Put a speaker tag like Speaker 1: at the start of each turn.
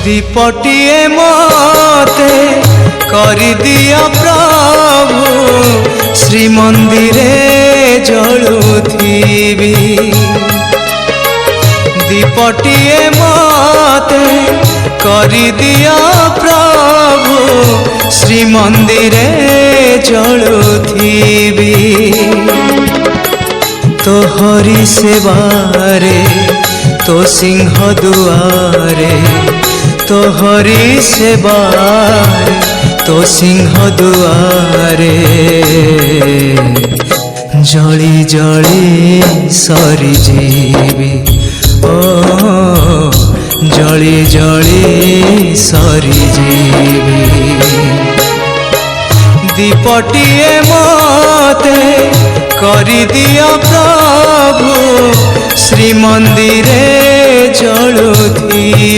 Speaker 1: दीपटिए मते करि दिया प्रभु श्री मंदिरे जलुथिबी दीपटिए मते करि दिया प्रभु श्री मंदिरे जलुथिबी तो हरि सेवारे तो सिंह दुआरे तो हरि सेवारे तो सिंह दुआरे जली जली सरी जीवी ओ जली जली सरी जीवी दीपटिए मते करि दिया प्रभु श्री मंदिरे जलुथिबी।